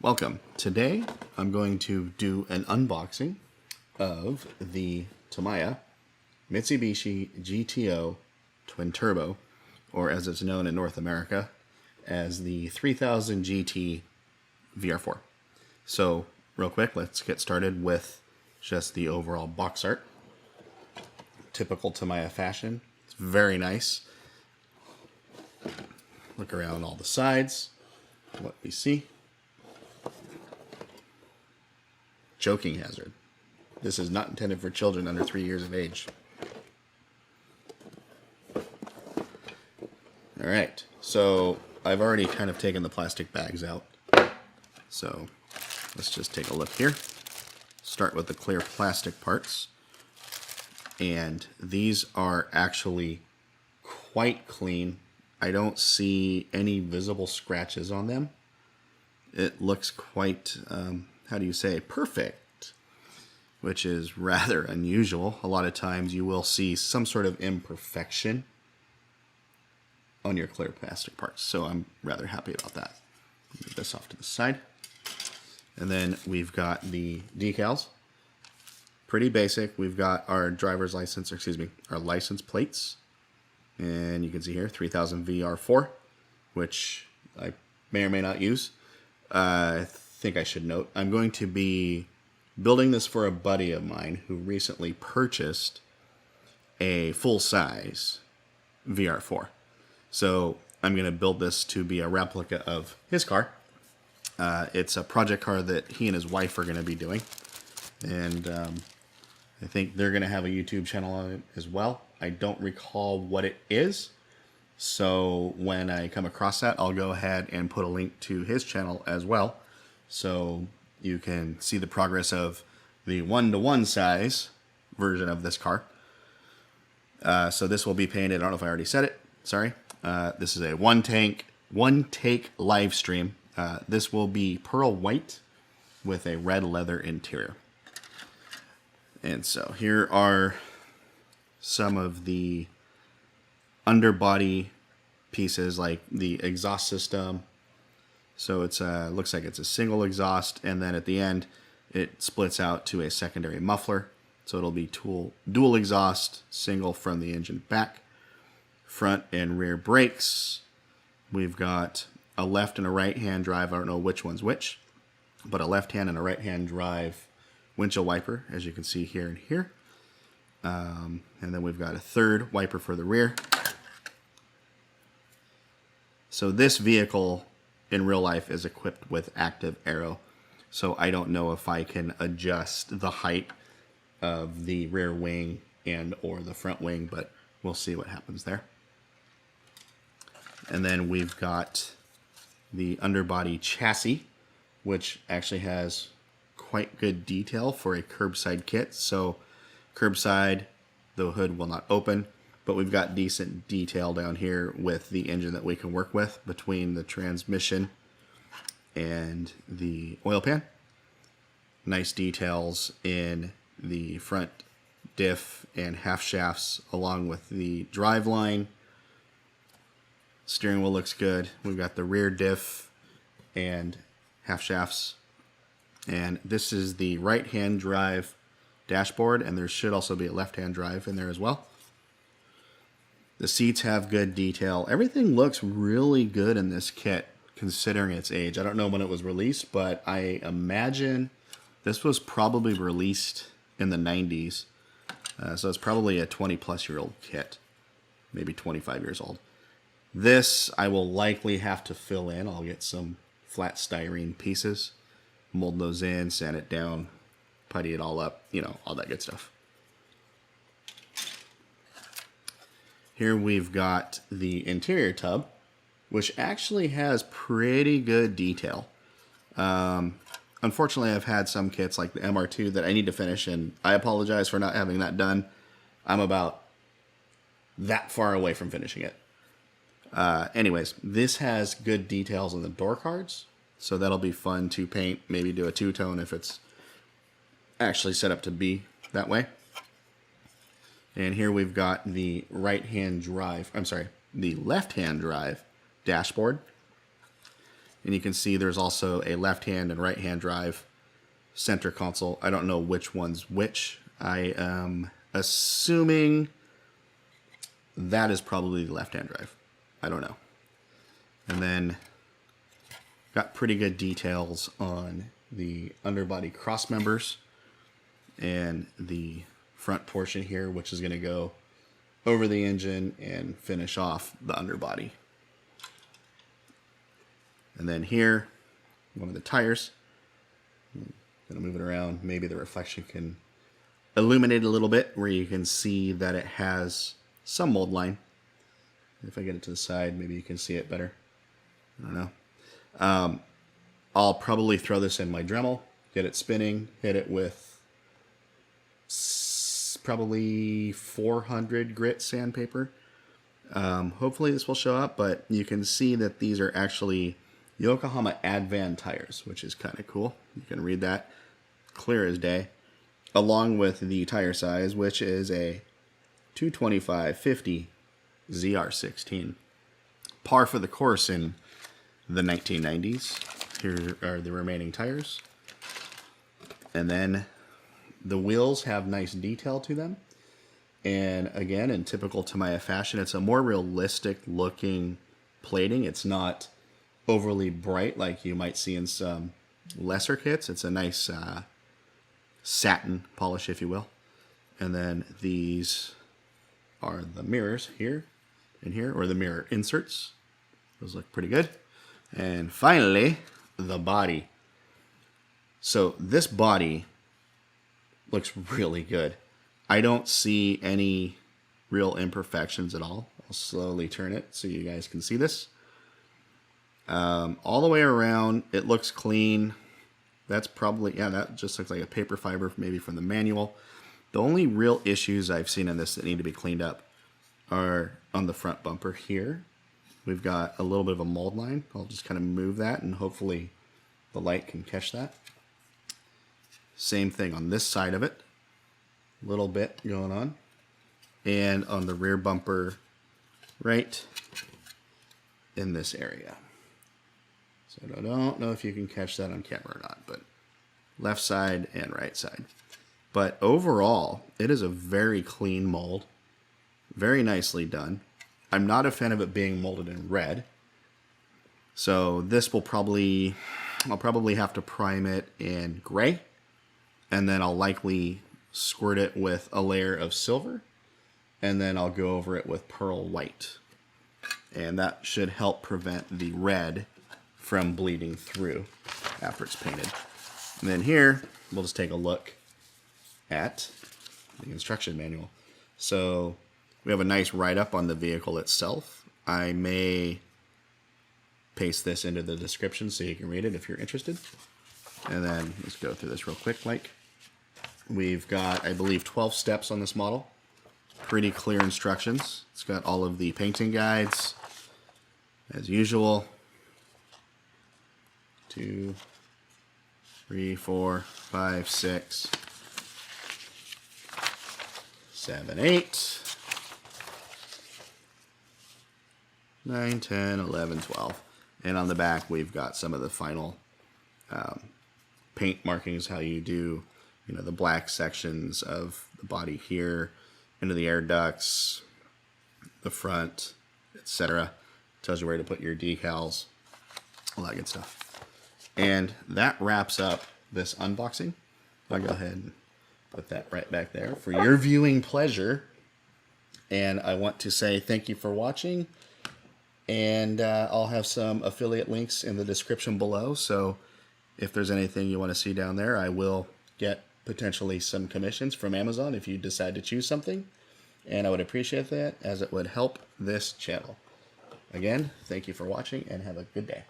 Welcome. Today I'm going to do an unboxing of the Tamiya Mitsubishi GTO Twin Turbo, or as it's known in North America as the 3000 GT VR4. So real quick, let's get started with just the overall box art. Typical Tamiya fashion. It's very nice. Look around all the sides, what we see. Choking hazard. This is not intended for children under 3 years of age. Alright, so I've already kind of taken the plastic bags out. So let's just take a look here. Start with the clear plastic parts. And these are actually quite clean. I don't see any visible scratches on them. It looks quite, how do you say, perfect, which is rather unusual. A lot of times you will see some sort of imperfection on your clear plastic parts, so I'm rather happy about that. Move this off to the side. And then we've got the decals. Pretty basic. We've got our driver's license, or excuse me, our license plates. And you can see here, 3000 VR4, which I may or may not use. I think I should note, I'm going to be building this for a buddy of mine who recently purchased a full-size VR4. So I'm going to build this to be a replica of his car. It's a project car that he and his wife are going to be doing. And I think they're going to have a YouTube channel on it as well. I don't recall what it is. So when I come across that, I'll go ahead and put a link to his channel as well. So you can see the progress of the 1-to-1 size version of this car. So this will be painted. I don't know if I already said it. Sorry. This is a one-take live stream. This will be pearl white with a red leather interior. And so here are some of the underbody pieces, like the exhaust system. So it's looks like it's a single exhaust, and then at the end it splits out to a secondary muffler. So it'll be dual exhaust, single from the engine back. Front and rear brakes. We've got a left and a right hand drive. I don't know which one's which, but a left hand and a right hand drive windshield wiper, as you can see here and here. And then we've got a third wiper for the rear. So this vehicle in real life is equipped with active aero. So I don't know if I can adjust the height of the rear wing and or the front wing, but we'll see what happens there. And then we've got the underbody chassis, which actually has quite good detail for a curbside kit. So curbside, the hood will not open, but we've got decent detail down here with the engine that we can work with between the transmission and the oil pan. Nice details in the front diff and half shafts along with the drive line. Steering wheel looks good. We've got the rear diff and half shafts. And this is the right-hand drive dashboard, and there should also be a left-hand drive in there as well. The seats have good detail. Everything looks really good in this kit considering its age. I don't know when it was released, but I imagine this was probably released in the 90s. So it's probably a 20-plus-year-old kit, maybe 25 years old. This I will likely have to fill in. I'll get some flat styrene pieces, mold those in, sand it down, putty it all up, you know, all that good stuff. Here we've got the interior tub, which actually has pretty good detail. Unfortunately, I've had some kits like the MR2 that I need to finish, and I apologize for not having that done. I'm about that far away from finishing it. Anyways, this has good details on the door cards, so that'll be fun to paint, maybe do a two-tone if it's actually set up to be that way. And here we've got the the left-hand drive dashboard. And you can see there's also a left-hand and right-hand drive center console. I don't know which one's which. I am assuming that is probably the left-hand drive. I don't know. And then got pretty good details on the underbody cross members and the front portion here, which is going to go over the engine and finish off the underbody. And then here, one of the tires. I'm going to move it around. Maybe the reflection can illuminate a little bit where you can see that it has some mold line. If I get it to the side, maybe you can see it better. I don't know. I'll probably throw this in my Dremel, get it spinning, hit it with probably 400 grit sandpaper. Hopefully this will show up, but you can see that these are actually Yokohama Advan tires, which is kind of cool. You can read that clear as day, along with the tire size, which is a 225/50 ZR16. Par for the course in the 1990s. Here are the remaining tires. And then the wheels have nice detail to them. And again, in typical Tamiya fashion, it's a more realistic looking plating. It's not overly bright like you might see in some lesser kits. It's a nice satin polish, if you will. And then these are the mirrors here and here, or the mirror inserts. Those look pretty good. And finally, the body. So this body looks really good. I don't see any real imperfections at all. I'll slowly turn it so you guys can see this. All the way around, it looks clean. That's probably, yeah, that just looks like a paper fiber maybe from the manual. The only real issues I've seen in this that need to be cleaned up are on the front bumper here. We've got a little bit of a mold line. I'll just kind of move that and hopefully the light can catch that. Same thing on this side of it. A little bit going on. And on the rear bumper right in this area. So I don't know if you can catch that on camera or not, but left side and right side. But overall, it is a very clean mold. Very nicely done. I'm not a fan of it being molded in red. So this will probably, I'll probably have to prime it in gray. And then I'll likely squirt it with a layer of silver. And then I'll go over it with pearl white. And that should help prevent the red from bleeding through after it's painted. And then here, we'll just take a look at the instruction manual. So we have a nice write-up on the vehicle itself. I may paste this into the description so you can read it if you're interested. And then let's go through this real quick, Mike. We've got, I believe, 12 steps on this model. Pretty clear instructions. It's got all of the painting guides, as usual. 2, 3, 4, 5, 6, 7, 8, 9, 10, 11, 12. And on the back, we've got some of the final paint markings, how you do, you know, the black sections of the body here, into the air ducts, the front, etc. Tells you where to put your decals, all that good stuff. And that wraps up this unboxing. I'll go ahead and put that right back there for your viewing pleasure. And I want to say thank you for watching. And I'll have some affiliate links in the description below. So if there's anything you want to see down there, I will get potentially some commissions from Amazon if you decide to choose something. And I would appreciate that, as it would help this channel. Again, thank you for watching and have a good day.